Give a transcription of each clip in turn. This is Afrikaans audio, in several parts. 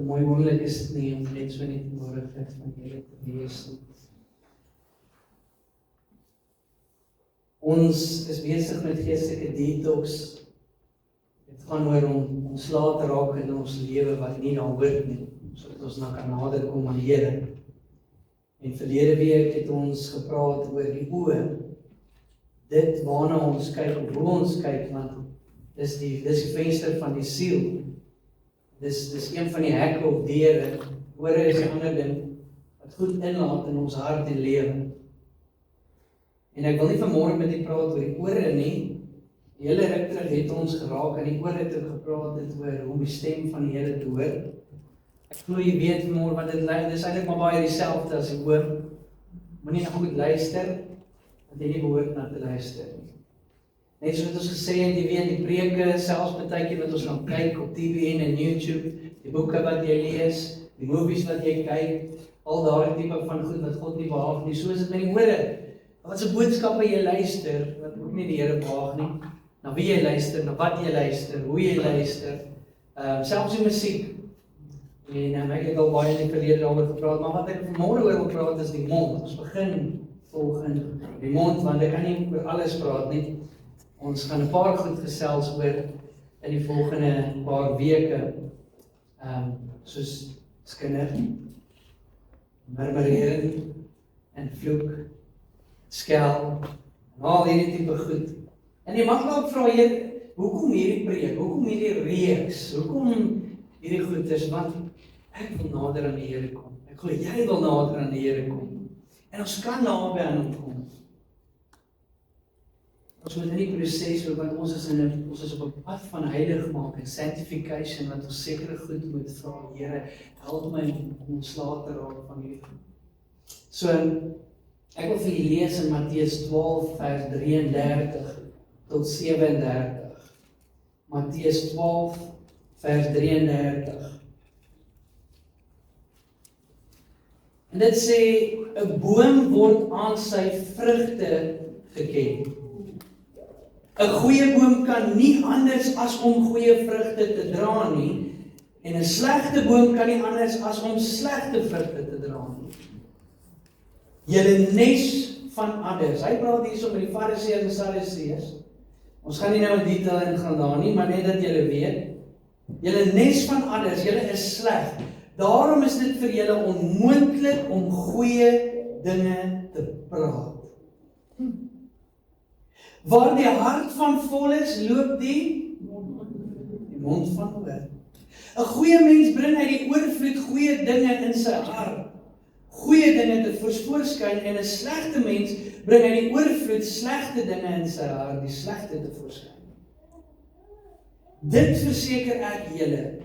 mooi moeilik is dit nie om net so in die teenwoordigheid van die Here te wees nie. Ons is besig met geestelike detox. Dit gaan oor om ontslae te raak in ons lewe wat nie daar hoort nie, sodat ons kan nader kom aan die Here. En verlede week het ons gepraat oor die oë, dit waarna ons kyk, of hoe ons kyk, want dis die venster van die siel. Dis een van die hekke of deure. Ore is 'n ander ding wat goed inlaat in ons hart en lewe. En ek wil nie vanmôre met u praat oor die ore nie. Die hele ruk terug het ons geraak aan die ore toe gepraat het oor hoe die stem van die Here te hoor. Ek glo jy weet vanmôre wat dit is eintlik maar baie dieselfde as die oor. Moenie nou goed luister, want jy nie behoort na te luister nie. Net soos ons gesê het, jy weet die preke, selfs partykeer wat ons gaan kyk op TV en YouTube, die boeke wat jy lees, die movies wat jy kyk, al daardie tipe van goed wat God nie behaag nie, so is dit met die ore. Wat se boodskappe jy luister, wat ook nie die Here behaag nie, na wie jy luister, na wat jy luister, hoe jy luister, selfs die musiek. En ek het al baie in die verlede daaroor gepraat, maar wat ek vanmôre oor wil praat is die mond. Ons begin volgens die mond, want ek kan nie oor alles praat nie. Ons gaan 'n paar goed gesels oor in die volgende paar weke, soos skinder, murmurering en vloek, skel, en al hierdie tipe goed. En jy mag ook vra, Heer, hoekom hierdie preek, hoekom hierdie reeks, hoekom hierdie goeders, want ek wil nader aan die Here kom. Ek glo jy wil nader aan die Here kom. En ons kan naby aan hom kom. Ons moet in die proses, want ons is op 'n pad van heiligmaking, sanctification, wat ons sekere goed moet vra, Here, help my om ontslae te raak van hierdie goed. So, ek wil vir julle lees in Matteus 12 vers 33 tot 37. Matteus 12 vers 33. En dit sê, 'n boom word aan sy vrugte geken. 'n goeie boom kan nie anders as om goeie vrugte te dra nie, en 'n slegte boom kan nie anders as om slegte vrugte te dra nie. Julle nes van adders. Hy praat hier so met die Fariseërs en Sadduseërs. Ons gaan nie nou in detail ingaan daar nie, maar net dat julle weet, julle nes van adders, julle is sleg. Daarom is dit vir julle onmoontlik om goeie dinge te praat. Waar die hart van vol is, loop die mond van oor. 'n goeie mens bring uit die oorvloed goeie dinge in sy hart. Goeie dinge te voorskyn, en 'n slegte mens bring uit die oorvloed slegte dinge in sy hart, die slegte te voorskyn. Dit verseker ek julle,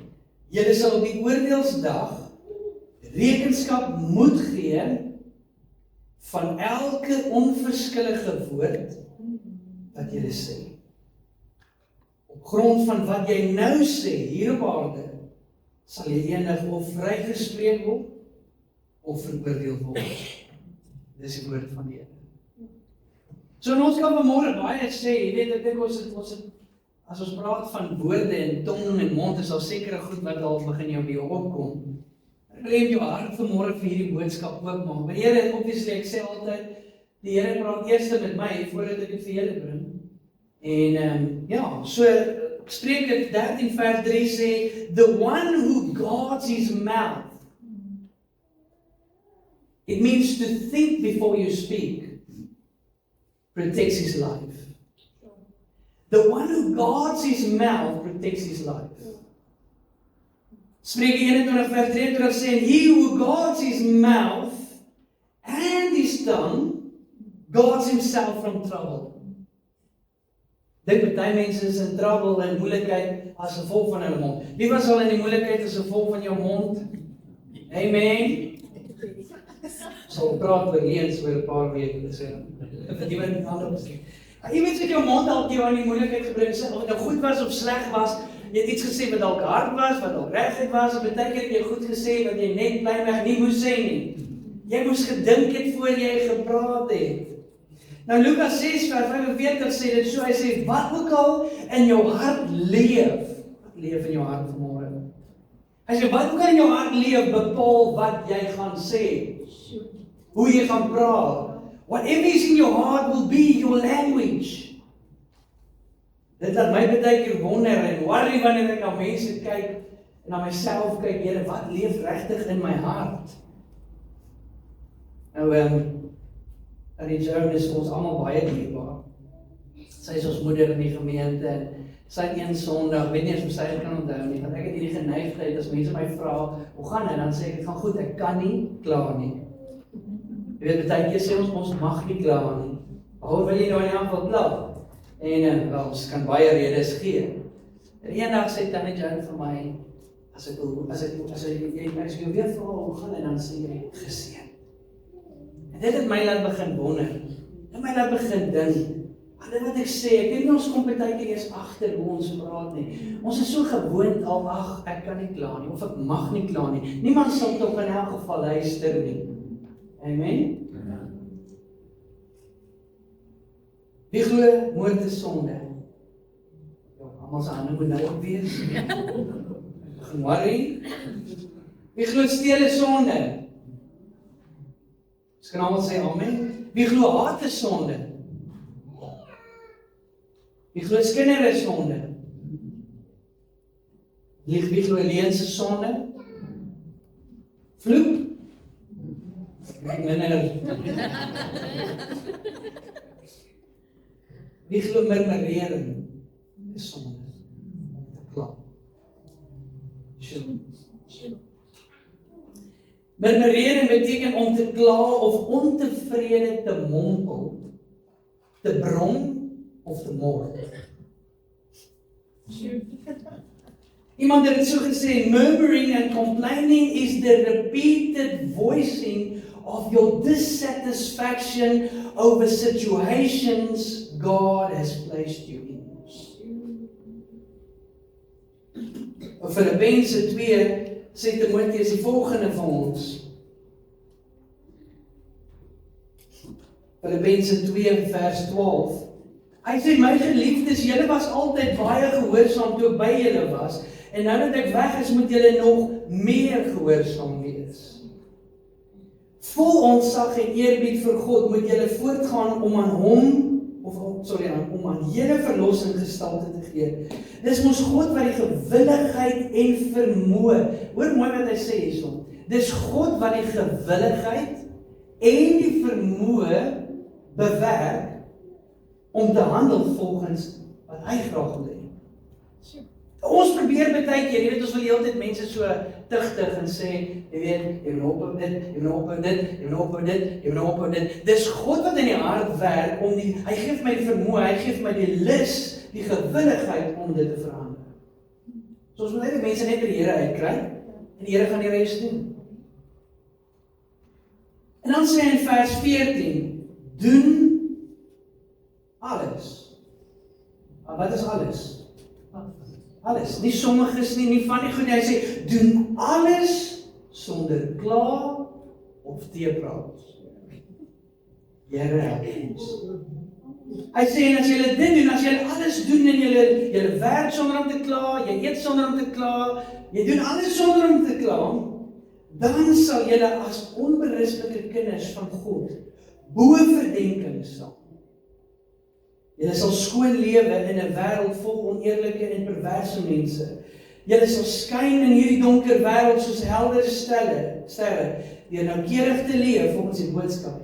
julle sal op die oordeelsdag rekenskap moet gee van elke onverskillige woord wat julle sê. Op grond van wat jy nou sê hier op aarde, sal jy eendag of vrygespreek word of veroordeel word. Dis die woord van die Here. So ons kan vanmôre baie sê, jy weet, ek dink ons het, as ons praat van woorde en tong en mond, is al sekere goed wat al begin jou weer opkom. Ek wil hê jou hart vanmôre vir hierdie boodskap oopmaak. Maar die Here, obviously, ek sê altyd, die Here praat eers met my, voordat ek dit vir julle bring. En, ja, so, Spreuke 13 vers 3 sê, the one who guards his mouth. It means to think before you speak, protects his life. The one who guards his mouth protects his life. Spreuke 21 vers 23 sê, he who guards his mouth and his tongue guards himself from trouble. Dink baie mense is in trouble en moeilikheid as gevolg van hulle mond. Wie was al in die moeilikheid as gevolg van jou mond? Amen. Sal praat oor eens oor 'n paar weke gesê. Jy weet anders. Jy weet ek jou mond dalk jou aan die moeilikheid gebring, of dit nou goed was of sleg was. Jy het iets gesê wat dalk hard was, wat dalk regtig was, of baie keer het jy goed gesê wat jy net blyweg nie moes sê nie. Jy moes gedink het voor jy gepraat het. Nou Lukas 6 vers 45 sê dit so, hy sê, wat ook al in jou hart leef in jou hart vanmôre. Hy sê, wat ook in jou hart leef, bepaal wat jy gaan sê. Hoe jy gaan praat. Whatever is in your heart will be your language. Dit laat my baie keer wonder en worry wanneer ek na mense kyk en na myself kyk, Here, wat leef regtig in my hart? Nou, die Joan is vir ons almal baie dierbaar. Sy is ons moeder in die gemeente en sy het een Sondag, weet nie as sy dit kan onthou nie, want ek het hierdie geneigtheid, as mense my vra, hoe gaan dit? Dan sê ek, gaan goed, ek kan nie kla nie. Jy weet, baie keer sê ons mag nie kla nie. Waarom wil jy nou in die aanval kla? En ons kan baie redes gee. En eendag sê Tannie Joan vir my, as ek jou weer vra, hoe gaan dit? Dan sê jy, geseën. En dit het my laat begin wonder. Dit my laat begin dink. Dit wat ek sê, ek dink ons kom baie keer eers agter hoe ons praat nie. Ons is so gewoond al, ek kan nie kla nie, of ek mag nie kla nie. Niemand sal tog in elk geval luister nie. Amen? Wie glo moord is sonde? Ja, almal se hande moet nou op wees. Begin worry. Wie glo steel is sonde? Ons kan almal sê amen. Wie glo haat is sonde? Wie glo skinder is sonde? Wie glo leens is sonde? Vloek? Wie glo murmurering is sonde? Kla. Murmurering beteken om te kla of ontevrede te mompel, te brom of te mor. Iemand het dit so gesê, murmuring and complaining is the repeated voicing of your dissatisfaction over situations God has placed you in. Filippense 2 sê Timoteus die volgende vir ons. Filippense 2 vers 12. Hy sê, my geliefdes, julle was altyd baie gehoorsaam toe ek by julle was, en nou dat ek weg is, moet julle nog meer gehoorsaam wees. Vol ontzag en eerbied vir God moet julle voortgaan om aan hom, om aan julle verlossing gestalte te gee. Dis mos God wat die gewilligheid en vermoë, hoor mooi wat hy sê hierson, dis God wat die gewilligheid en die vermoë bewerk om te handel volgens wat hy graag wil hê. Ons probeer baie keer, jy weet, ons wil die hele tyd mense so tigtig en sê, jy weet, jy moet ophou dit, jy moet ophou dit, jy moet ophou dit, jy moet ophou dit. Dis God wat in die hart werk om hy gee my die vermoë, hy gee my die lus, die gewilligheid om dit te verander. So ons moet net die mense net by die Here uitkry en die Here gaan die res doen. En dan sê hy in vers 14, doen alles. Wat is alles? Alles, nie sommiges nie van die goed, hy sê, doen alles sonder kla of teepraat. Here help ons. Hy sê, en as julle dit doen, as julle alles doen en julle werk sonder om te kla, jy eet sonder om te kla, jy doen alles sonder om te kla, dan sal julle as onberisplike kinders van God bo verdenking staan. Julle sal skoon lewe in 'n wêreld vol oneerlike en perverse mense. Julle sal skyn in hierdie donker wêreld soos helder sterre, deur noukeurig te leef volgens die boodskap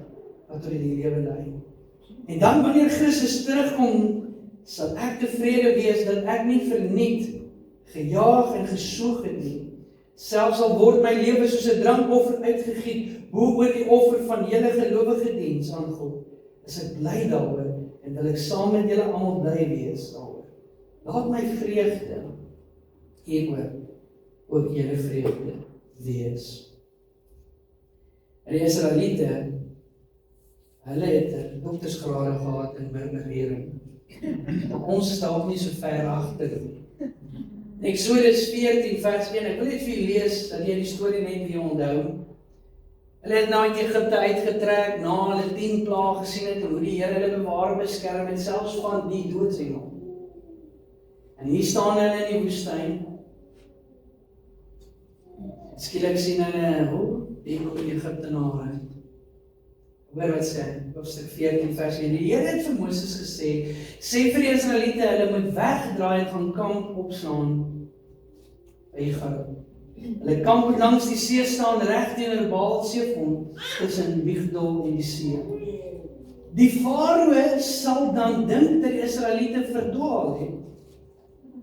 wat tot die lewe lei. En dan wanneer Christus terugkom, sal ek tevrede wees dat ek nie verniet, gejaag en gesoog het nie. Selfs al word my lewe soos 'n drankoffer uitgegiet bo oor die offer van julle gelowige diens aan God, is ek bly daaroor. En wil ek saam met julle almal bly wees daaroor. Laat my vreugde hieroor ook julle vreugde wees. En die Israeliete, hulle het 'n doktersgrade gehad in murmurering. Ons is dalk nie so ver agter nie. Eksodus 14 vers 1, ek wil net vir julle lees, dat jy die storie net weer onthou. Hulle het nou uit Egipte uitgetrek, na hulle 10 plaae gesien het, hoe die Here hulle bewaar, beskerm en selfs van die doodsengel. En hier staan hulle in die woestyn. Skielik sien hulle, die kom die Egiptenare uit. Hoor wat sê, hoofstuk 14 vers 1. Die Here het vir Moses gesê, sê vir die Israeliete, hulle moet wegdraai en gaan kamp opslaan by Farao. Hulle kamp moet langs die see staan, reg teenoor Baal-Zephon, tussen Migdol en die see. Die Farao sal dan dink dat die Israeliete verdwaal het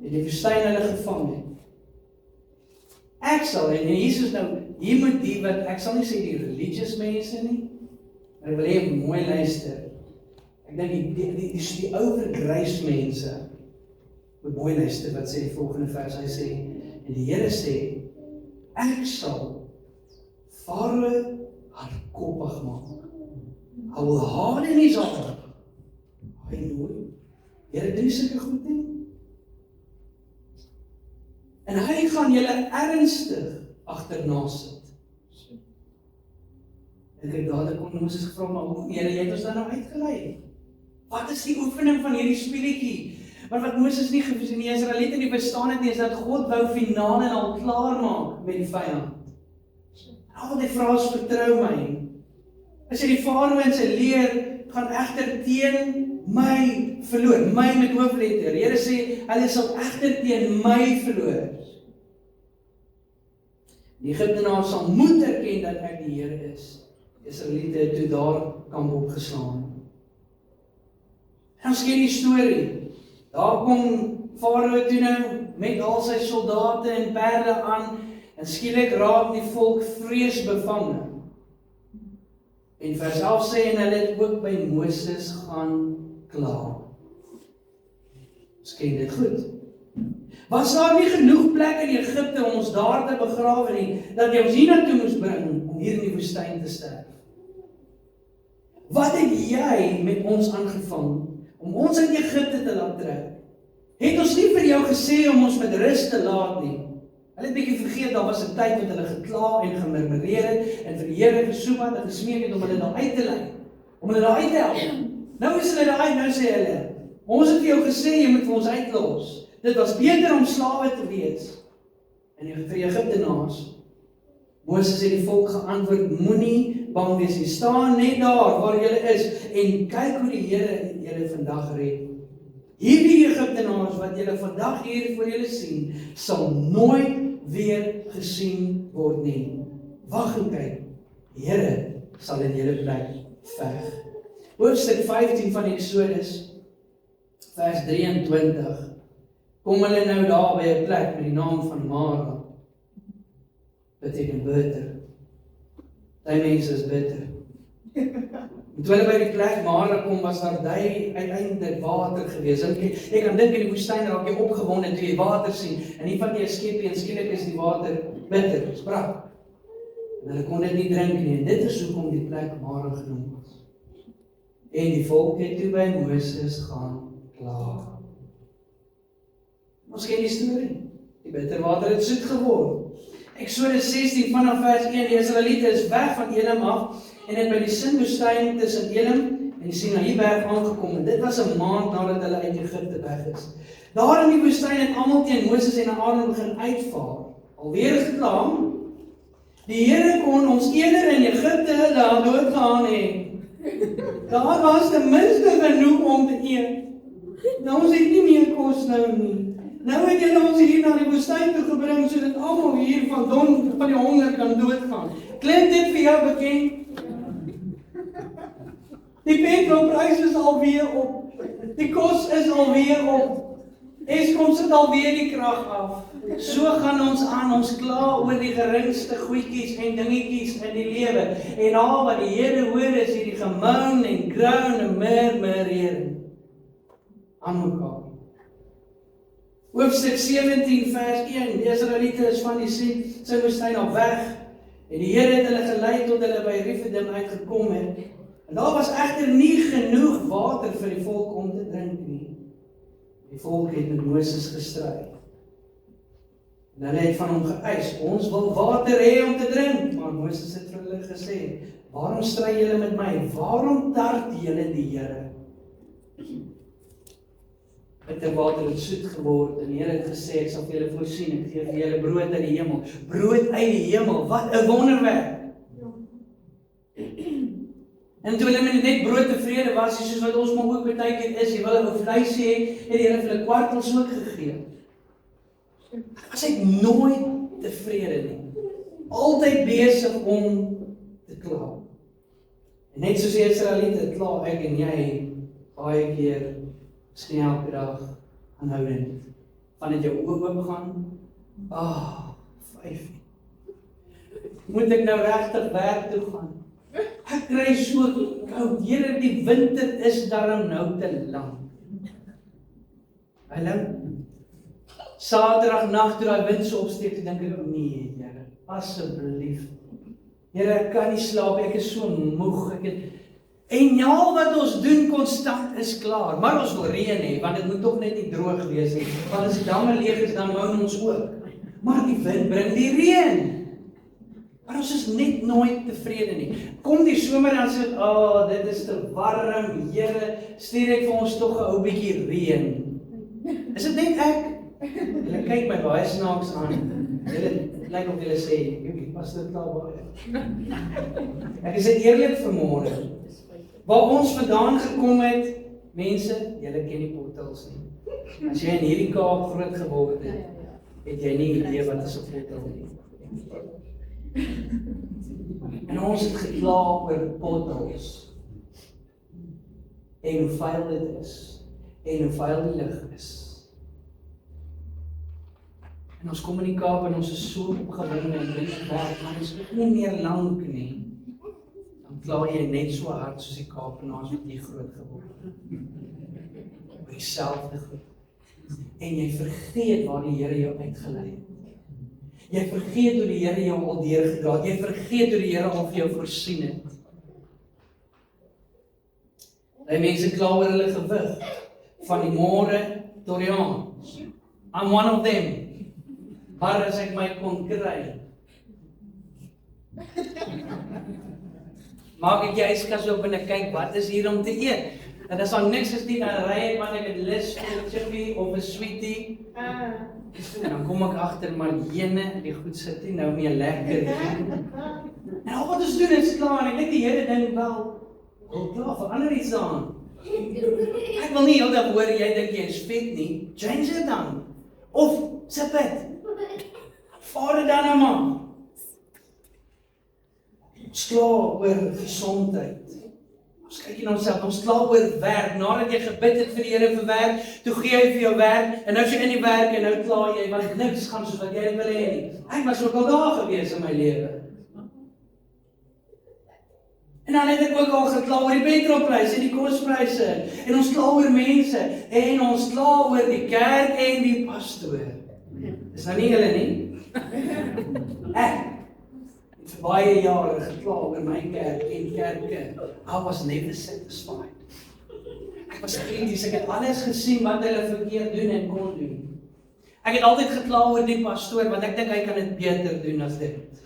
en die woestyn hulle gevang het. Ek sal, en Jesus nou, hier moet die wat, ek sal nie sê die religious mense nie, maar ek wil hê mooi luister. Ek dink die ouer grace mense moet mooi luister wat sê die volgende vers. Hy sê, en die Here sê, ek sal Farao hardkoppig maak. Hy wil harden nie sal. Hy nooit. Here doen sulke goed nie. En hy gaan julle ernstig agterna sit. En ek dadelik kon Moses gevra, maar hoe, Here, jy het ons dan nou uitgelei? Wat is die oefening van hierdie speletjie? Maar wat Moses nie gewys en die Israeliete nie verstaan het nie, is dat God wou finaal en al klaar maak met die vyand. Al die vrae is vertrou my. As jy die Farao en sy leer gaan egter teen my verloor, my met hoofletter. Here sê, hulle sal egter teen my verloor. Die Egiptenaars sal moet erken dat ek die Here is. Die Israeliete het toe daar kamp opgeslaan. En ons ken die storie. Daar kom Farao toe nou met al sy soldate en perde aan en skielik raak die volk vreesbevange. En vers 11 sê en hulle het ook by Moses gaan kla. Ons ken dit goed. Was daar nie genoeg plek in Egipte om ons daar te begrawe nie, dat jy ons hiernatoe moes bring om hier in die woestyn te sterf? Wat het jy met ons aangevang om ons uit Egipte te laat trek? Het ons nie vir jou gesê om ons met rus te laat nie? Hulle het bietjie vergeet, daar was 'n tyd wat hulle gekla en gemurmureer het en vir die Here gesoek het en gesmeek het om hulle daar uit te lei, om hulle daar uit te help. Nou is hulle daar uit, nou sê hulle, ons het vir jou gesê, jy moet vir ons uitlos. Dit was beter om slawe te wees. En vir die Egiptenaars, Moses het die volk geantwoord, moenie bang wees nie, staan net daar waar julle is en kyk hoe die Here julle vandag red. Hierdie Egiptenaars wat julle vandag hier voor julle sien, sal nooit weer gesien word nie. Wag en kyk, die Here sal in julle plek veg. Hoofstuk 15 van Exodus, vers 23, kom hulle nou daar by 'n plek met die naam van Mara. Beteken bitter. Die mense is bitter. En toe hulle by die plek Mara kom, was daar uiteindelik water gewees. Ek kan dink in die woestyn raak jy opgewonde toe jy water sien, en nie van jy 'n skepie en skielik is die water bitter, sprak. En hulle kon dit nie drink nie, en dit is hoekom die plek Mara genoem was. En die volk het toe by Moses gaan kla. Ons ken die storie. Die bitter water het soet geword. Exodus 16 vanaf vers 1, die Israeliete is weg van Elim af en het by die Sin-woestyn tussen Elim en die Sinaïberg aangekom. En dit was 'n maand nadat hulle uit Egipte weg is. Daar in die woestyn het almal teen Moses en Aaron begin uitvaar. Alweer gekla. Die Here kon ons eerder in Egipte laat doodgaan hê. Daar was ten minste genoeg om te eet. Nou ons het nie meer kos nou nie. Nou het julle ons hier na die woestyn toe gebring, sodat almal hier van die honger kan doodgaan. Klink dit vir jou bekend? Die petrolprys is alweer op. Die kos is alweer op. Eskom sit alweer die krag af. So gaan ons aan, ons kla oor die geringste goedjies en dingetjies in die lewe. En al wat die Here hoor is hierdie gemoan en groan en murmurering aan mekaar. Hoofstuk 17 vers 1, die Israeliete is van die Sin-woestyn af weg, en die Here het hulle gelei tot hulle by Refidim uitgekom het. En daar was egter nie genoeg water vir die volk om te drink nie. Die volk het met Moses gestry. En hulle het van hom geëis, ons wil water hê om te drink. Maar Moses het vir hulle gesê, waarom stry julle met my? Waarom tart julle die Here? Bitterwater het soet geword en die Here het gesê, ek sal vir julle voorsien, ek gee vir julle brood uit die hemel. Brood uit die hemel, wat 'n wonderwerk. En toe hulle net brood tevrede was, soos wat ons maar ook baie keer is, jy wil 'n ou vleisie hê, het die Here vir hulle kwartels ook gegee. As hy nooit tevrede nie. Altyd besig om te kla. En net soos die Israeliete kla ek en jy baie keer, miskien elke dag aanhoudend. Vandat jou oë oop gaan, 5. Moet ek nou regtig werk toe gaan? Ek kry so koud, Here, die winter is daarom nou te lank. Hallo? Saterdag nag toe daai wind so opsteek, toe dink ek, nee, Here, asseblief. Here, ek kan nie slaap, ek is so moeg, en ja, wat ons doen konstant is klaar, maar ons wil reën hê, want dit moet tog net nie droog wees nie, want as die damme leeg is, dan woon ons ook. Maar die wind bring die reën. Maar ons is net nooit tevrede nie. Kom die somer en sê, dit is te warm, Here, stuur ek vir ons tog 'n ou bietjie reën. Is dit net ek? Julle kyk my baie snaaks aan. Julle lyk of julle sê, "Jokie, pas dit klaar baie." Ek is eerlik vanmôre. Waar ons vandaan gekom het, mense, julle ken die portals nie. As jy in hierdie Kaap groot geword het, het jy nie idee wat is 'n portal nie. En ons het gekla oor portals. En hoe vuil dit is. En hoe vuil die lug is. En ons kom in die Kaap en ons is so opgewonde en dit werk, maar ons is nie meer lank nie. Dan kla jy net so hard soos die Kaapenaars wat jy groot geword het. Oor dieselfde goed. En jy vergeet waar die Here jou uitgelei het. Jy vergeet hoe die Here jou al deurgedra het. Jy vergeet hoe die Here al vir jou voorsien het. Die mense kla oor hulle gewig, van die môre tot die aand. I'm one of them. Maar as ek my kon kry, maak ek jy yskas oop en kyk, wat is hier om te eet? En as daar niks is nie, dan ry ek maar net met lus vir 'n chippy of 'n sweetie. Dan kom ek agter, maar jene, die goed sit nie nou meer lekker nie. En al wat ons doen is klaar, en ek dink die Here dink wel, klaar, verander iets aan. Ek wil nie heeldag hoor, jy dink jy is vet nie, change it dan. Of, sit dit. Vader dan nou maar. Ons kla oor gesondheid. Ons kyk na onsself, ons kla oor werk. Nadat jy gebid het vir die Here vir werk, toe gee hy vir jou werk, en nou is jy in die werk, en nou kla jy, want niks gaan soos wat jy wil hê nie. Ek was ook al daar gewees in my lewe. En dan het ek ook al gekla oor die petrolpryse en die kospryse, en ons kla oor mense, en ons kla oor die kerk en die pastoor. Is nou nie julle nie? Ek het vir baie jare gekla oor my kerk en kerke. I was never satisfied. Ek was krities, ek het alles gesien wat hulle verkeerd doen en kon doen. Ek het altyd gekla oor die pastoor, want ek dink hy kan dit beter doen as dit.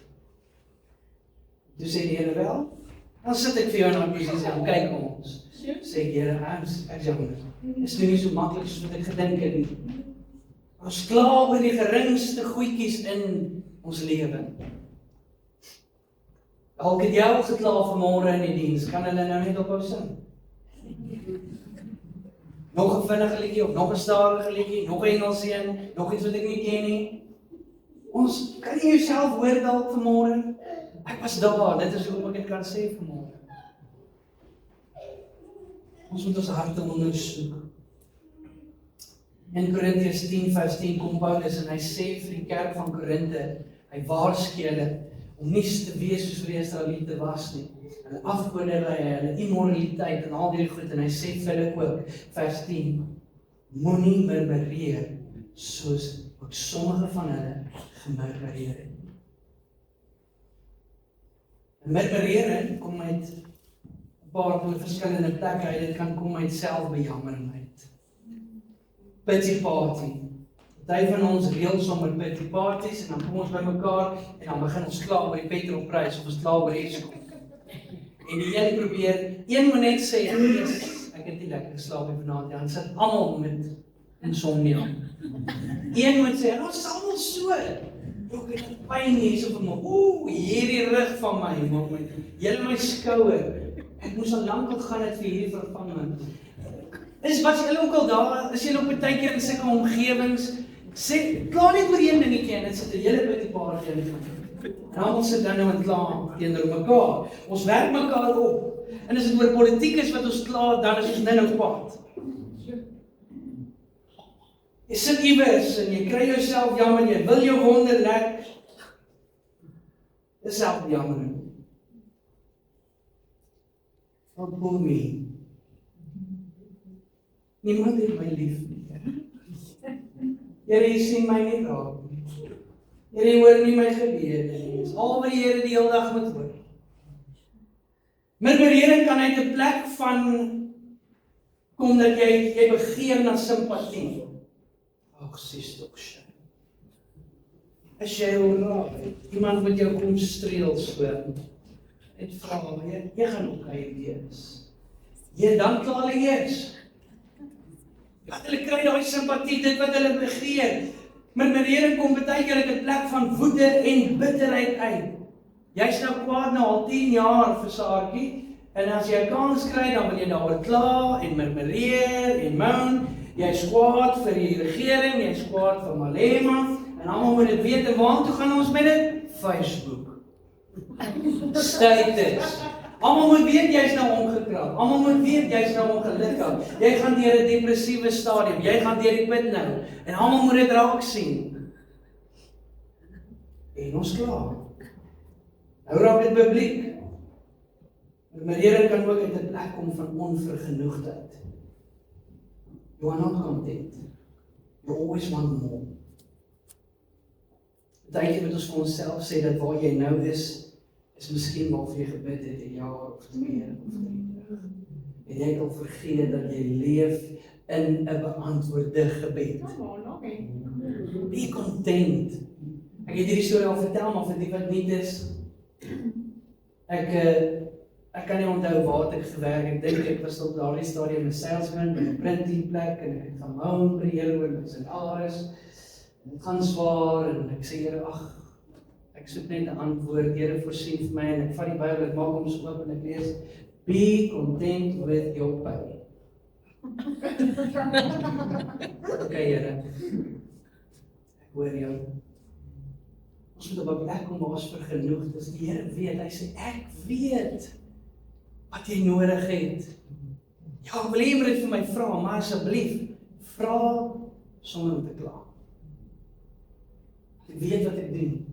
Toe sê die Here wel, dan sit ek vir jou in 'n posisie en kyk ons. Sê Here, ek jammer. Is nie so maklik soos wat ek gedink het nie. Ons kla oor die geringste goedjies in ons lewe. Dalk het jy al gekla vanmôre in die diens, kan hulle nou net ophou sing? Nog 'n vinnige liedjie of nog 'n stadige liedjie, nog 'n Engelse een, nog iets wat ek nie ken nie. Ons kan nie jouself hoor dalk vanmôre. Ek was daar, dit is hoe ek dit kan sê vanmôre. Ons moet ons harte ondersoek. In Korintiërs 10:10 kom Paulus en hy sê vir die kerk van Korinte, hy waarsku hulle om nie te wees soos vir die Israeliete was nie. Hulle afgoderry, hulle immoraliteit en al die goed, en hy sê vir hulle ook, vers 10, moenie murmureer, soos ook sommige van hulle gemurmureer het. En murmureer kom uit 'n paar verskillende plekke uit, dit kan kom uit selfbejammering uit. Pity party. Party van ons reël sommer pity parties en dan kom ons by mekaar en dan begin ons kla oor die petrolprys of ons kla oor Eskom. En die een probeer, een moet net sê, ek het nie lekker geslaap vanaand, dan sit almal met insomnia. Een moet sê, ons is almal so. Ek het pyn hier so van my, hierdie rug van my, maak my, julle my skouer. Ek moes al lank gaan het vir hierdie vervanging. Was julle ook al daar, is julle op baie keer in sulke omgewings, sê, klaar net oor een dingetjie, en dit sit 'n hele bietjie paar keer. En almal sit dan nou en klaar teenoor mekaar. Ons werk mekaar op. En as dit oor politiek is wat ons klaar, dan is ons nou kwaad. Jy sit iewers en jy kry jouself jammer, jy wil jou wonder lek. Dis self jammer. Oh, poor me. Niemand het my lief nie. Here, jy sien my nie raak nie. Here, jy hoor nie my gebede nie. Dis al wat die Here die hele dag moet hoor. Murmurering kan uit 'n plek van kom dat jy begeer na simpatie. Ag, sies tog sy. As jy raak, iemand met jou kom streel so, en vra, jy gaan ook wees. Jy dan klaar eers. Want hulle kry daai simpatie, dit wat hulle begeer. Murmurering kom baie keer uit 'n plek van woede en bitterheid uit. Jy's nou kwaad nou al 10 jaar vir Saartjie, en as jy 'n kans kry, dan wil jy daaroor kla en murmureer en moan. Jy's kwaad vir die regering, jy's kwaad vir Malema, en almal moet dit weet, en waartoe gaan ons met dit? Facebook. Status. Almal moet weet jy's nou omgekrap. Almal moet weet jy's nou ongelukkig. Jy gaan deur 'n depressiewe stadium. Jy gaan deur die put nou. En almal moet dit raak sien. En ons klaar. Nou raak dit publiek. Murmurering kan ook uit 'n plek kom van onvergenoegdheid. You are not content. You always want more. Partykeer moet ons vir onsself sê dat waar jy nou is miskien waarvoor jy gebid het 1 jaar of 2 of 3 terug. En jy het al vergeet dat jy leef in 'n beantwoorde gebed. Be content. Ek het hierdie storie al vertel, maar vir die wat nie is, ek kan nie onthou waar ek gewerk het. Ek dink ek was op daardie stadium 'n salesman by 'n printing plek, en ek het gaan moan by die Here oor my salaris. Dit gaan swaar, en ek sê, Here, ek soek net 'n antwoord, Here voorsien vir my, en ek vat die Bybel, ek maak hom so oop en ek lees, be content with your pay. Okay, Here, ek hoor jou. Ons moet op 'n plek kom waar ons vergenoegd is. Die Here weet, hy sê, ek weet wat jy nodig het. Ja, wil jy dit vir my vra, maar asseblief, vra sonder om te kla. Ek weet wat ek doen.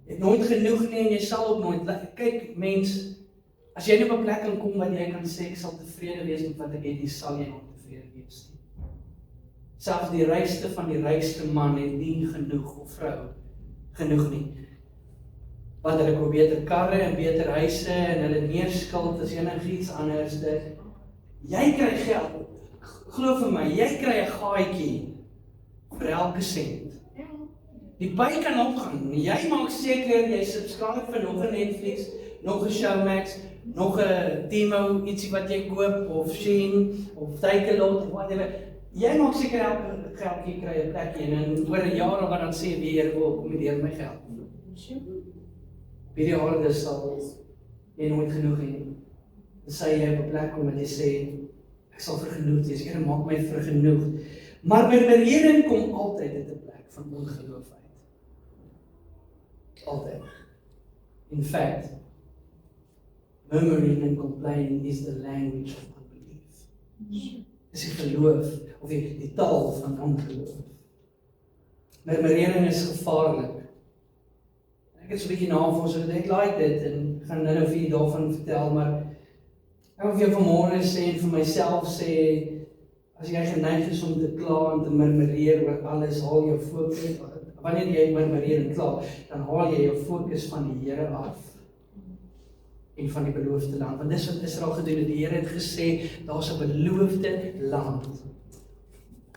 Jy het nooit genoeg nie, en jy sal ook nooit. Kyk, mens, as jy op 'n plek kan kom wat jy kan sê, ek sal tevrede wees met wat ek het, jy sal jy nooit tevrede wees nie. Selfs die rykste van die rykste man het nie genoeg, of vrou, genoeg nie. Want hulle koop beter karre en beter huise, en hulle meer skuld as enigiets anders. Jy kry geld, glo vir my, jy kry 'n gaatjie vir elke sent. Die by kan opgaan. Jy maak seker jy subscribe vir nog 'n Netflix, nog 'n Showmax, nog 'n Timo, ietsie wat jy koop, of Shein, of Takealot, of whatever. Jy maak seker elke geldjie kry 'n plekjie, en oor 'n jaar of wat dan sê weer, kom hier my geld. Hierdie harde sal jy nooit genoeg hê. Dan sê jy op 'n plek kom en jy sê, ek sal vergenoegd wees, Here maak my vergenoegd. Maar murmurering kom altyd uit 'n plek van ongeloof uit. Altyd. In fact, murmuring and complaining is the language of unbelief. Dis die geloof, of die taal van ongeloof. Murmurering is gevaarlik. Ek het so 'n bietjie navorsing gedoen, ek like dit, en gaan nou vir julle daarvan vertel, maar ek wil vir jou vanmôre sê, en vir myself sê, as jy geneig is om te kla en te murmureer oor alles, haal jou fokus, wanneer jy murmureer en kla, dan haal jy jou fokus van die Here af, en van die beloofde land, want dis wat Israel gedoen het. Die Here het gesê, daar's 'n beloofde land.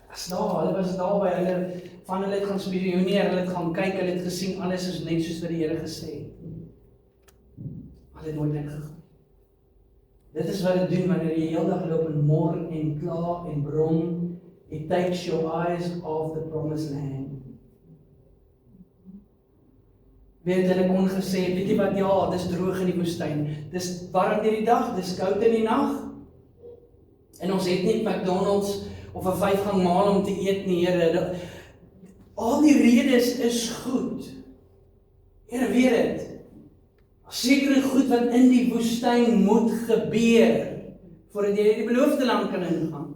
Hulle was daar by hulle, van hulle het gaan spioneer, hulle het gaan kyk, hulle het gesien, alles is net soos wat die Here gesê het. Hulle het nooit ingegaan. Dit is wat dit doen wanneer jy heel dag loop en mor en kla en brom. It takes your eyes off the promised land. Weet hulle kon gesê, weet jy wat, ja, dis droog in die woestyn. Dis warm deur die dag, dis koud in die nag. En ons het nie McDonald's of 'n 5-gang maal om te eet nie, Here. Al die redes is goed. Here weet dit. Sekere goed wat in die woestyn moet gebeur voordat jy die beloofde land kan ingaan.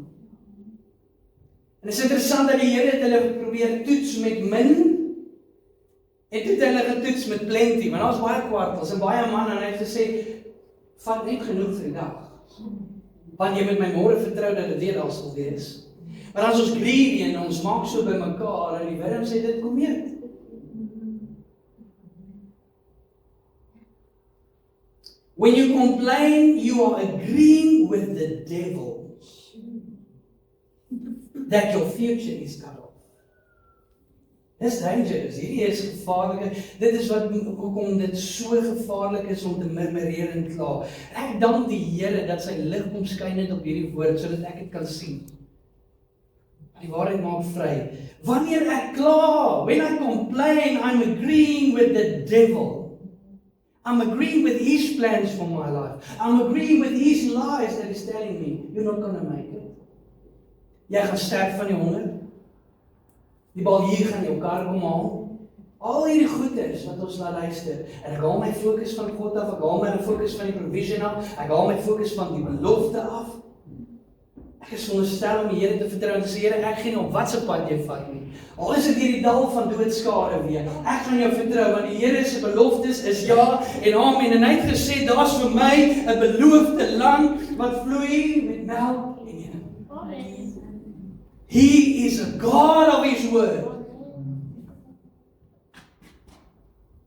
En dit is interessant dat die Here het hulle probeer toets met min en toe het hulle getoets met plenty, want daar was baie kwartels en baie manne en hy het gesê, vat net genoeg vir die dag. Want jy met my môre vertrou dat dit weer daar sal wees. Maar as ons greedy en ons maak so by mekaar en die wurm sê dit kom eet. When you complain, you are agreeing with the devil that your future is cut off. Dis dangerous. Hierdie is gevaarlik. Dit is wat hoekom dit so gevaarlik is om te murmureer en kla. Ek dank die Here dat sy lig kom skyn het op hierdie woord sodat ek dit kan sien. Die waarheid maak vry. Wanneer ek kla, when I complain, I'm agreeing with the devil. I'm agreeing with his plans for my life. I'm agreeing with his lies that he's telling me, you're not going to make it. Jy gaan sterf van die honger. Die baljier gaan jou kar kom haal. Al hierdie goeders wat ons na luister. En ek haal my fokus van God af, ek haal my fokus van die provision af, ek haal my fokus van die belofte af. Ek is veronderstel om die Here te vertrou en te sê, Here, ek gee nie op wat se pad jy vat nie. Al is dit hierdie dal van doodskade weer. Ek gaan jou vertrou want die Here se beloftes is ja en amen. En hy het gesê daar's vir my 'n beloofde land wat vloei met melk en honing. He is a God of his word.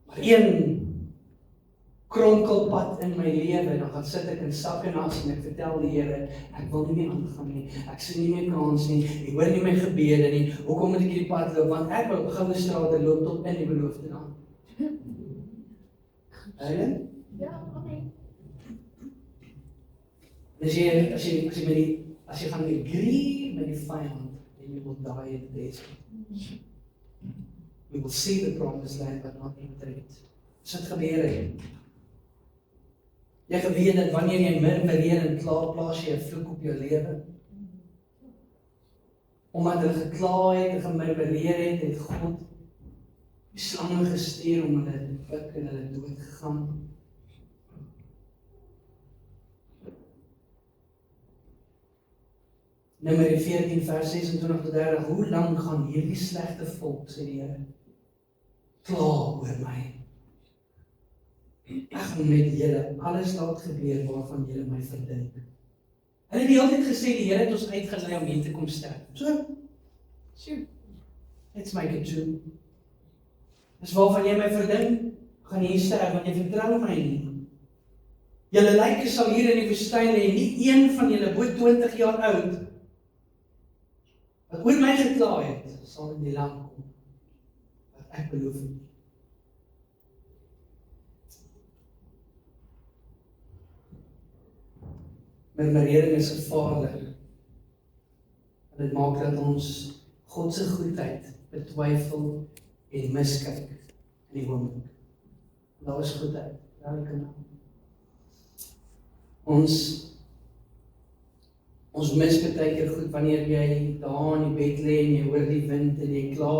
Maar een kronkelpad in my lewe, dan gaan sit ek in sak en as en ek vertel die Here, ek wil nie meer aangaan nie, ek sien nie meer kans nie, ek hoor nie my gebede nie, hoekom moet ek hierdie pad loop, want ek wil goue strate loop tot in die beloofde land. Amen? Ja, amen. As jy gaan agree met die vyand, then you will die in the desert. You will see the promised land but not enter it. Dis wat gebeur het. Jy geweet dat wanneer jy murmureer en kla, plaas jy 'n vloek op jou lewe. Omdat hulle gekla het en gemurmureer het God die slange gestuur om hulle te pik en hulle dood gegaan. Numeri 14 vers 26 tot 30. Hoe lang gaan hierdie slegte volk, sê die Here, kla oor my? Ek gaan met julle alles laat gebeur waarvan julle my verdink. Hulle het die hele tyd gesê die Here het ons uitgelei om hier te kom sterf. So, let's make it true. Dis waarvan jy my verdink, gaan jy sterf, want jy vertrou my nie. Julle lyke sal hier in die woestyn lê, nie een van julle bo 20 jaar oud, wat oor my gekla het, sal in die land kom, wat ek beloof het. Murmurering is gevaarlik. Dit maak dat ons God se goedheid betwyfel en miskyk in die oomblik. Daar is goedheid, daar kan ons mis baie keer goed wanneer jy daar in die bed lê en jy hoor die wind en jy kla,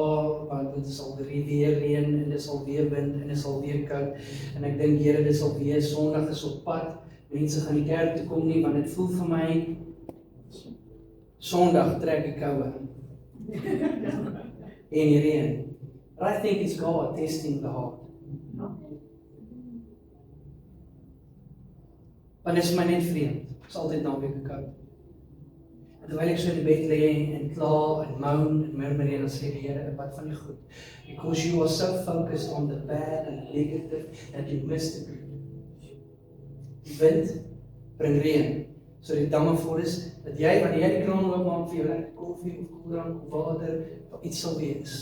want dit sal weer reën en dit sal weer wind en dit sal weer koud. En ek dink Here, dit sal weer Sondag is op pad. Mense gaan die kerk toe kom nie, want dit voel vir my Sondag trek die koue. En die reën. But I think it's God testing the heart. Want dit is my net vreemd. Dit is altyd naweek koud. En terwyl ek so in die bed lê en kla en moan en murmureer, dan sê die Here, wat van die goed? Because you are so focused on the bad and the negative that you miss the good. Die wind bring reën, so die damme vol is, dat jy, wanneer jy die kraan oopmaak vir jou lekker koffie of koeldrank of water, of iets sal wees.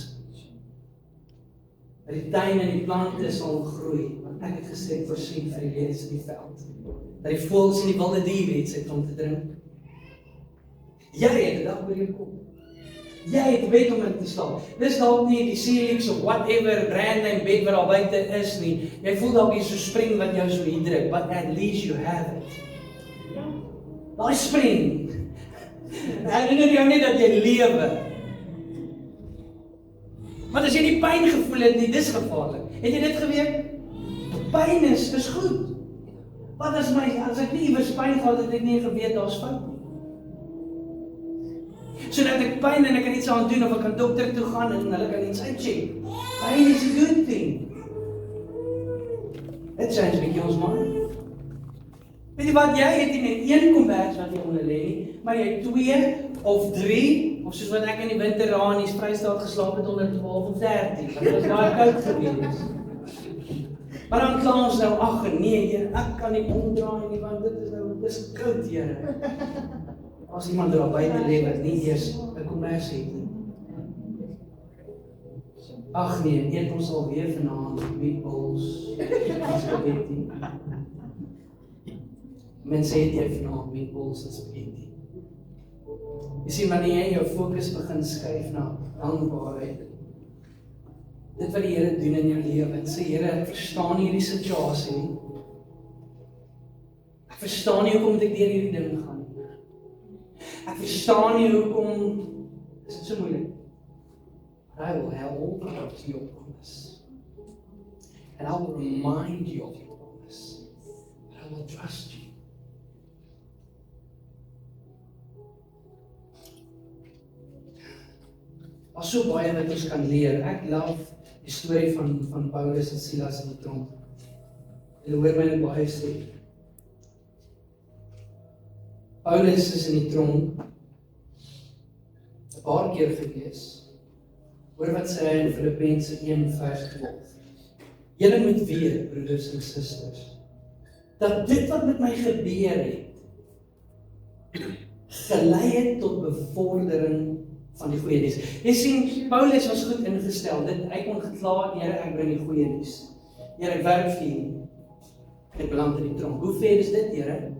dat die tuin en die plante sal groei, want ek het gesê voorsien vir die lelies in die veld, dat die voëls en die wilde diere iets het om te drink. Jy het 'n dag oor jou kop. Jy het bed om in te slaap. Dis dalk nie die Celix of whatever random bed wat daar buite is nie. Jy voel dalk jy so spring wat jou so hier druk, but at least you have it. Daai spring. Herinner jou net dat jy lewe. Want as jy nie pyn gevoel het nie, dis gevaarlik. Het jy dit geweet? Pyn is goed. Wat as ek nie iewers pyn gehad het, ek nie geweet daar's fout nie. Sodat ek pyn en ek kan iets aan doen of ek kan dokter toe gaan en hulle kan iets uitcheck. Pyn is a good thing. Dit change bietjie ons mind. Weet jy wat, jy het nie net een kombers wat jy onder lê nie, maar jy het 2 of 3, of soos wat ek in die winterraad in die Vrystaat geslaap het onder 12 of 13, want dit was baie koud gewees. Maar dan kla ons nou, ag nee, Here, ek kan nie omdraai nie, want dis koud, Here. As iemand daar buite lê wat nie eers 'n kombers het nie. Ag nee, eet ons alweer vanaand meatballs. Dis spaghetti. Mense eet jy vanaand meatballs en spaghetti. Jy sien, wanneer jy jou fokus begin skuif na dankbaarheid, dit wat die Here doen in jou lewe, en sê, Here, ek verstaan nie hierdie situasie nie. Ek verstaan nie hoekom ek deur hierdie ding gaan nie. Ek verstaan nie hoekom is dit so moeilik. I will hold on to your promise. And I will remind you of your promise. And I will trust you. Daar's so baie wat ons kan leer. Ek love die storie van Paulus en Silas in die tronk. Jy hoor my net baie sê. Paulus is in die tronk 'n paar keer gewees. Hoor wat sê hy in Filippense 1:12. Julle moet weet, broeders en susters, dat dit wat met my gebeur het, gelei het tot bevordering van die goeie nuus. Jy sien, Paulus was goed ingestel. Hy kon gekla, Here, ek bring die goeie nuus. Here, ek werk vir U. Ek beland in die tronk. Hoe ver is dit, Here?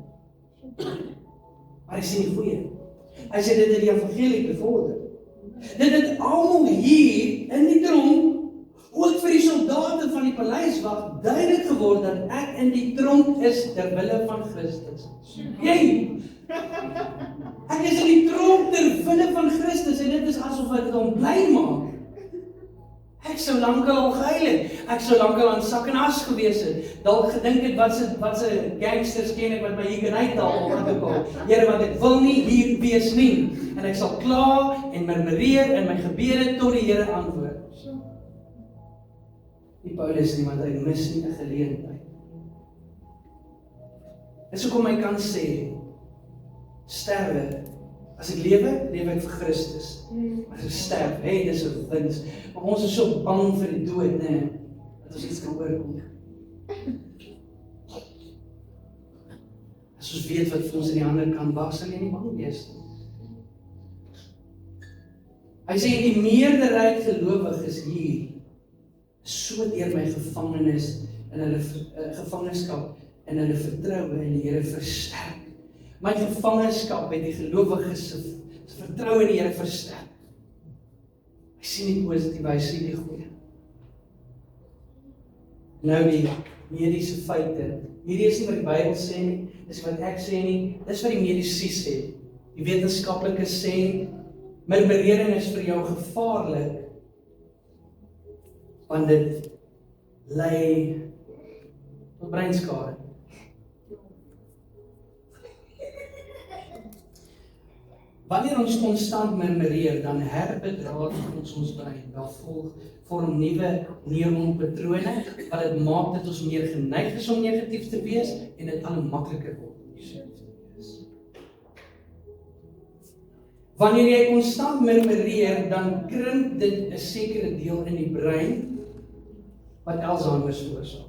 Maar hy sien die goeie. Hy sê dit het die evangelie bevorder. Dit het almal hier in die tronk, ook vir die soldate van die paleiswag, duidelik geword dat ek in die tronk is ter wille van Christus. Jy! Ek is in die tronk ter wille van Christus en dit is asof ek hom bly maak. Ek sou lankal al gehuil het. Ek sou lankal aan sak en as gewees het. Dalk gedink het wat se gangsters ken ek wat my hier kan uithaal of wat ook al. Here, want ek wil nie hier wees nie. En ek sal kla en murmureer in my gebede tot die Here antwoord. Die Paulus nie, want hy mis nie 'n geleentheid. Dis hoekom hy kan sê, sterwe. As ek lewe, lewe ek vir Christus. As ek sterf, dis 'n wins. Maar ons is so bang vir die dood, nee, dat ons iets kan oorkom. As ons weet wat vir ons in die ander kant wag, sal jy nie bang wees nie. Hy sê, die meerderheid gelowiges hier, so deur my gevangenis, en hulle gevangenskap, en hulle vertroue in die Here versterk. My gevangenskap het die gelowiges se vertroue in die Here versterk. Hy sien die positief, hy sien die goeie. Nou die mediese feite. Hierdie is nie wat die Bybel sê nie, dis wat ek sê nie, dis wat die medici sê. Die wetenskaplikes sê, murmurering is vir jou gevaarlik, want dit lei tot breinskade. Wanneer ons konstant murmureer, dan herbedraad ons brein. Daar vorm nuwe neuronpatrone wat dit maak dat ons meer geneig is om negatief te wees en dit al makliker word om negatief te wees. Wanneer jy konstant murmureer, dan krimp dit 'n sekere deel in die brein wat Alzheimer veroorsaak.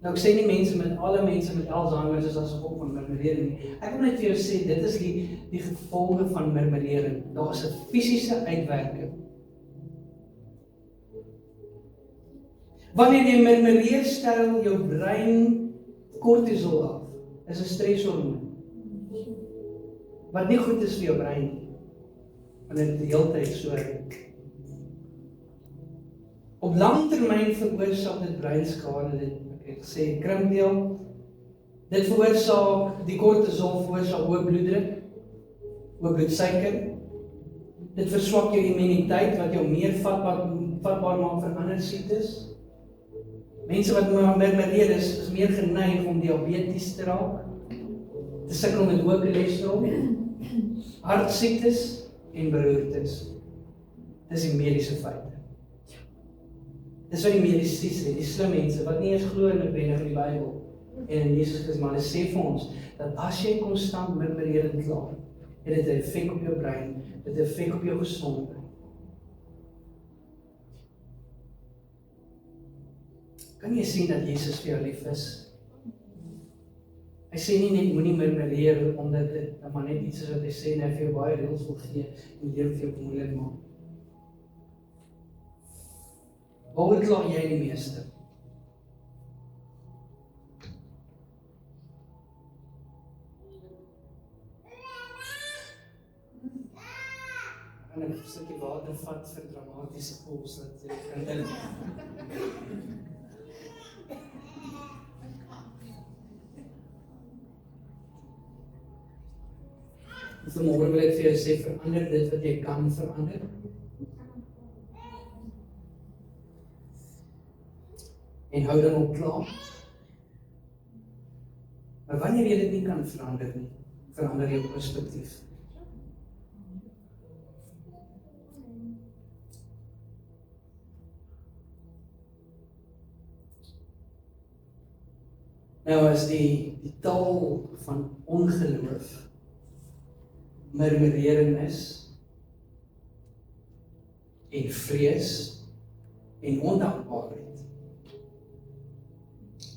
Nou ek sê nie alle mense met Alzheimer is as gevolg van murmurering nie. Ek wil net vir jou sê, dit is die gevolge van murmurering. Daar is 'n fisiese uitwerking. Wanneer jy murmureer, stel jou brein kortisol af. Is 'n streshormoon. Wat nie goed is vir jou brein nie. Wanneer dit die hele tyd so op lang termyn veroorsaak dit breinskade. Ek het gesê krimpdeel. Dit veroorsaak die kortisol veroorsaak hoë bloeddruk, hoë bloedsuiker. Dit verswak jou immuniteit wat jou meer vatbaar maak vir ander siektes. Mense wat murmureer is meer geneig om diabetes te raak, te sukkel met hoë cholesterol, hartsiektes en beroertes. Dis die mediese feite. Dis wat die mediese sê, die slim mense wat nie eens glo noodwendig in die Bybel en in Jesus Christus, maar hulle sê vir ons dat as jy konstant murmureer en kla, het dit 'n effek op jou brein, dit 'n effek op jou gesondheid. Kan jy sien dat Jesus vir jou lief is? Hy sê nie net moenie murmureer omdat dit maar net iets is wat hy sê en hy vir jou baie reëls wil gee en lewe vir jou moeilik maak. Waaroor kla jy die meeste? Ek gaan 'n stukkie water vat vir dramatiese pause dat jy kan dink. Vanmôre wil ek vir jou sê, verander dit wat jy kan verander. En hou dan op klaar. Maar wanneer jy dit nie kan verander nie, verander jou perspektief. Nou as die taal van ongeloof murmurering is en vrees en ondankbaarheid,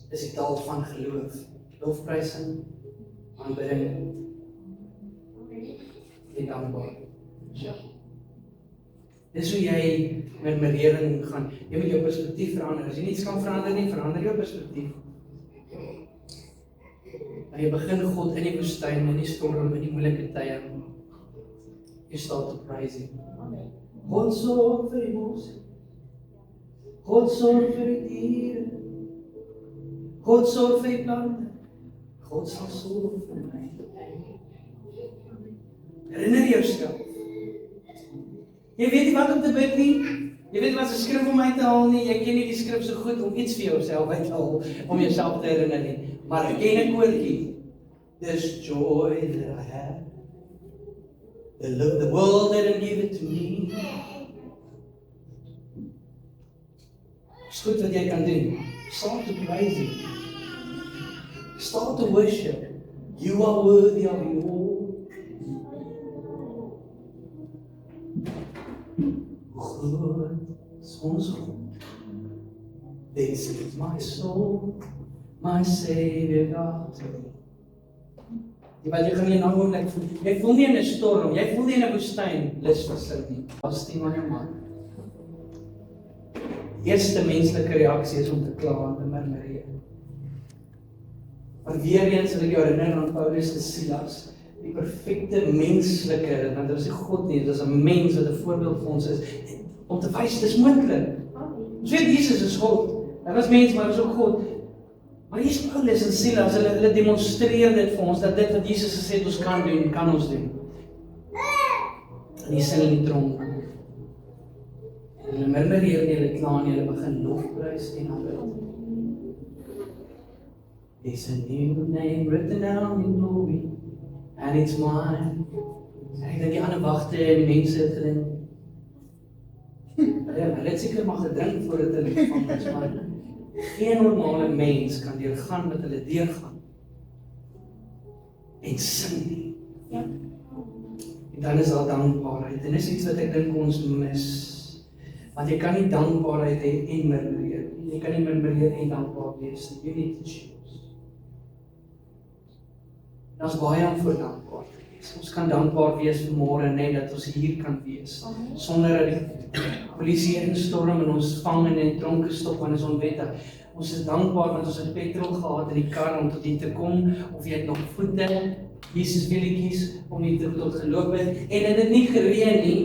is die taal van geloof, lofprysing, aanbidding en dankbaarheid. Dis hoe jy murmurering gaan. Jy moet jou perspektief verander. As jy niets kan verander nie, verander jou perspektief. En jy begin God in die woestyn, in die storm, in die moeilike tye. You start to praise Him. God sorg vir die mos. God sorg vir die diere. God sorg vir die plante. God sal sorg vir my. Herinner jouself. Jy weet nie wat om te bid nie. Jy weet wat se skrif om uit te haal nie. Jy ken nie die skrif so goed om iets vir jouself uit te haal, om jouself te herinner nie. Maar ek ken 'n koortjie. There's joy that I have. The world didn't give it to me. Dis goed wat jy kan doen. Start to praise Him. Start to worship. You are worthy of it all. Goed, is ons God. This is my soul, my Savior God to me. Want jy gaan nie nou oomblik voel. Jy voel nie in 'n storm, jy voel nie in 'n woestyn lus versit nie. As die man jou man. Eerste menslike reaksie is om te kla en te murmureer. Maar weer eens wil ek jou herinner aan Paulus en Silas, die perfekte menslike, want dit is nie God nie, dit is 'n mens wat 'n voorbeeld vir ons is, om te wys dis moontlik. Ons weet Jesus is God. Hy was mens, maar hy was ook God. Maar hier is Paulus en Silas, hulle demonstreer dit vir ons, dat dit wat Jesus gesê het ons kan doen, kan ons doen. En die sin in die tronk. En hulle murmureer nie, hulle kla nie, hulle begin lofprys en aanbid. There's a new name written down in glory, and it's mine. Ek dink die ander wagte en die mense het gedink. Hulle het seker maar gedrink voordat hulle gevang is, maar geen normale mens kan deurgaan wat hulle deurgaan en sing nie. Ja. En dan is daar dankbaarheid. En dis iets wat ek dink ons mis. Want jy kan nie dankbaarheid hê en murmureer. Jy kan nie murmureer en dankbaar wees nie. You need to choose. Daar's baie om voor dankbaar te wees. Ons kan dankbaar wees vanmôre net dat ons hier kan wees, sonder dat die polisie instorm en ons vang en in tronke stop, want is onwettig. Ons is dankbaar want ons het petrol gehad in die kar om tot hier te kom, of jy het nog voete, Jesus wielietjies, om hier tot geloop het, en het het nie gereën nie.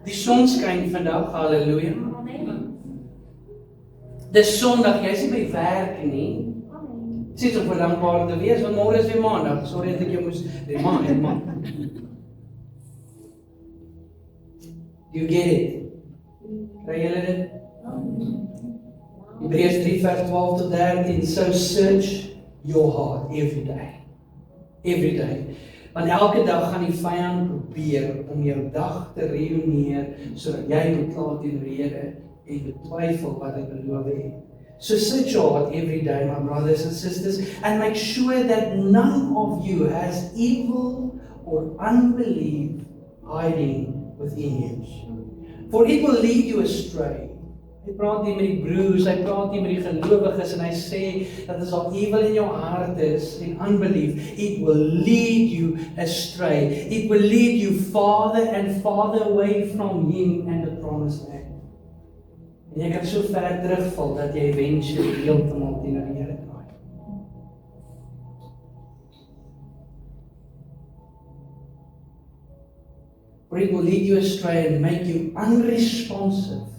Die son skyn vandag, halleluja. Dis Sondag, jy is nie by werk nie. Sit op dankbaar te wees, want môre is weer Maandag. Sorry dat ek jou moes, maand. You get it? Kry julle dit? Hebreërs 3 vers 12 tot 13, so search your heart every day. Every day. Want elke dag gaan die vyand probeer om jou dag te ruïneer, sodat jy moet klaar teen die Here en betwyfel wat hy beloof het. So search your heart every day, my brothers and sisters, and make sure that none of you has evil or unbelief hiding within you. For it will lead you astray. Hy praat nie met die broers, hy praat nie met die gelowiges, en hy sê dat as al evil in jou hart is, en unbelief, it will lead you astray. It will lead you farther and farther away from Him and the promised land. En jy kan so ver terugval, dat jy eventually heeltemal teenoor die Here draai. For it will lead you astray and make you unresponsive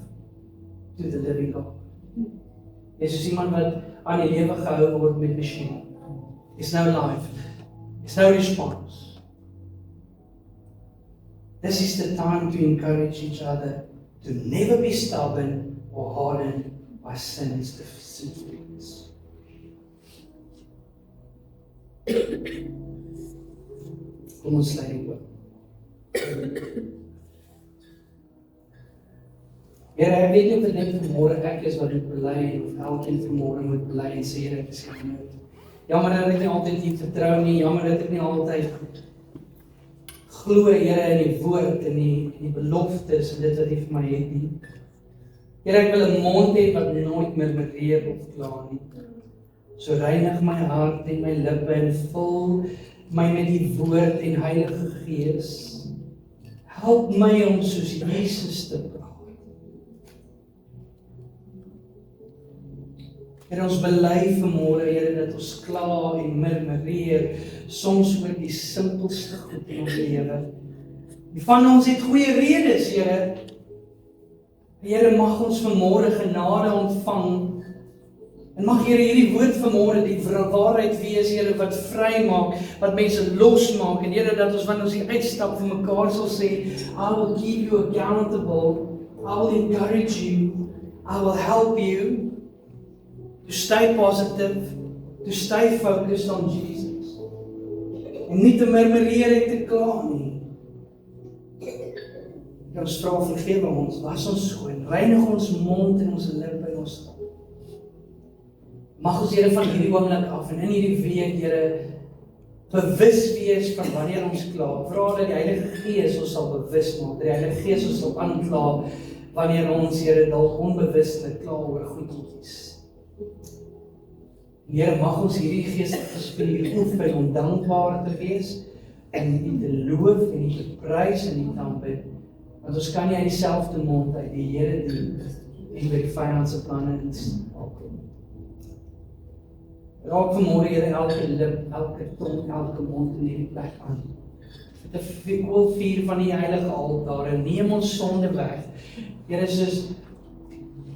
to the living God. Jy is soos iemand wat aan die lewe gehou word met masjien. It's no life. It's no response. This is the time to encourage each other to never be stubborn or hardened by sin's sinfulness. Kom ons sluit die oop. Here, ek weet nie of dit vanmôre ek is wat moet bely, of elkeen vanmôre moet bely en sê, Here, ek is genoeg. Jammer dat ek nie altyd hier vertrou nie, jammer dat ek nie altyd glo, Here, in die woord en die beloftes en dit wat U vir my het nie. Here, ek wil 'n mond hê wat nooit meer murmureer of kla nie. So reinig my hart en my lippe en vul my met die woord en Heilige Gees. Help my om soos Jesus te praat. Here, ons bely vanmôre, Here, dat ons kla en murmureer, soms oor die simpelste goed in ons lewe. Die van ons het goeie redes, Here. Here, mag ons vanmôre genade ontvang. En mag Here hierdie woord vanmôre die waarheid wees, Here, wat vry maak, wat mense losmaak. En Here, dat ons wanneer ons hier uitstap vir mekaar sal sê, I will keep you accountable, I will encourage you, I will help you to stay positive, to stay focused on Jesus. En nie te murmureer en te kla nie. Ons vra vergewe ons, was ons skoon, reinig ons mond en ons lippe en ons tong. Mag ons, Here, van hierdie oomblik af en in hierdie week, Here, bewus wees van wanneer ons kla. Vra dat die Heilige Gees ons sal bewus maak, dat die Heilige Gees ons sal aankla wanneer ons, Here, dalk onbewustelik kla oor goedjies. Here, mag ons hierdie geestelike spier oefen om dankbaar te wees en U te loof en U te prys en U te aanbid. Want ons kan nie uit dieselfde mond uit die Here dien en by die vyand se planne instap. Raak vanmôre, Here, elke lip, elke tong, elke mond in hierdie plek aan. Met 'n vuur van die heilige altaar en neem ons sonde weg. Here, soos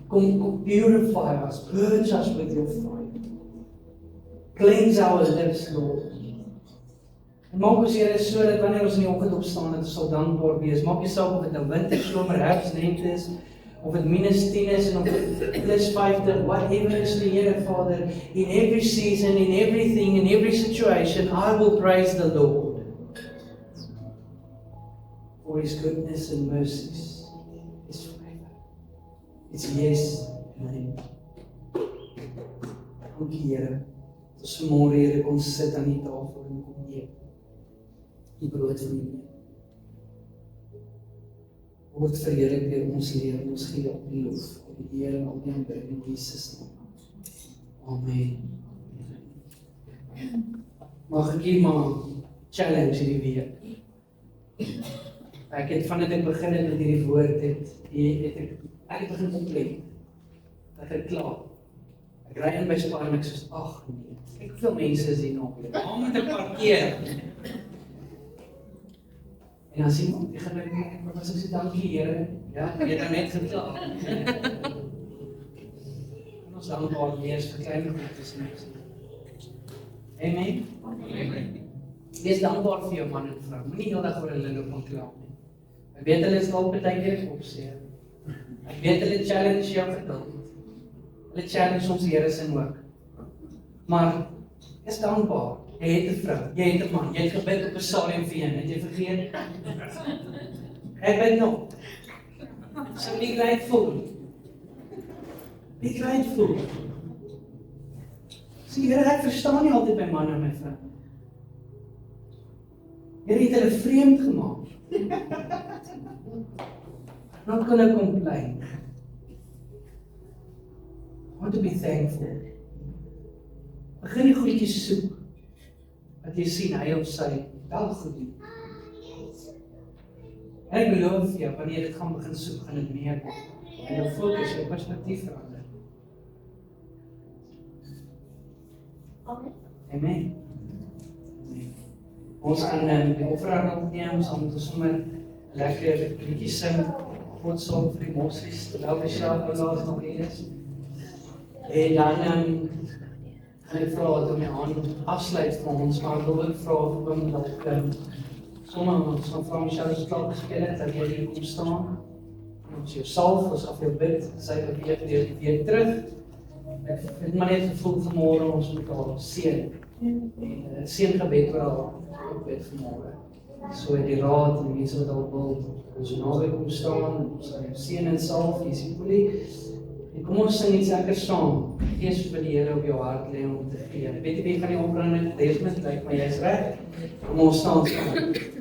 kom purify us, purge us with your fire. Cleanse our lips, Lord. En maak ons, Here, so dat wanneer ons in die oggend opstaan, dat ons sal dankbaar wees. Maak nie saak of dit 'n wintersomer, herfs, lente is, of dit -10 is en of dit +50, whatever is the Here, Father, in every season, in everything, in every situation, I will praise the Lord for His goodness and mercies, His favor. It's yes and amen. Dankie, Here. Ons vanmôre, Here, kom sit aan die tafel en kom eet die brood van U. Word verheerlik deur ons lewe, ons gee op die lof, op die Here en op die aanbidding in Jesus naam. Amen. Mag ek hier maar challenge hierdie week. Ek het vandat ek begin het met hierdie woord ek het begin oplet. Dat ek klaar. Ek ry in by Spar en ek soos, ag nee, kyk hoeveel mense is hier nog. Waar moet ek parkeer? En dan sien ek gaan ek was so dankie Here. Ja, jy het net geklaar. En ons dankbaar wees vir klein goedjies en niks. Amen. Wees dankbaar vir jou man en vrou. Moenie heeldag oor hulle loop en kla nie. Ek weet hulle is dalk baie keer opseer. Ek weet hulle challenge jou geduld. Hulle challenge ons Here se ook. Maar is dankbaar. Jy het 'n vrou, jy het 'n man, jy het gebid op 'n stadium vir een, het jy vergeet? Ek weet nog. So be grateful. Be grateful. Sien, Here, ek verstaan nie altyd by manne en my vrou. Here het hulle vreemd gemaak. Not gonna complain. I want to be thankful. Begin die goedjies soek. Wat jy sien, hy of sy wel goed doen. En ek beloof jou, wanneer jy dit gaan begin soek, gaan dit meer word. En jou fokus, jou perspektief verander. Amen. Amen. Ons gaan die offerande opneem, ons gaan sommer lekker liedjies sing, God sorg vir die moslies, terwyl die selfbelaas nog hier is. En dan gaan ek vra dat my aan afsluit vir ons, maar ek wil ook vra of oom dalk sommer ons gaan vra Michelle se klaar gespeel het, dat jy hier kom staan. Ons jou salf, ons af jou bid, sy beweeg weer terug. Ek het maar net gevoel vanmôre ons moet haar seën. En seëngebed oor haar opbid vanmôre. So die raad en die mense wat al wil, ons naby kom staan, ons gaan jou seën en salf, jy sien Poelie. En kom ons sing iets lekker saam. Gees vir die Here op jou hart lê om te gee. Ek weet nie wie gaan die opbring met Desmond, maar jy's reg. Kom ons staan saam.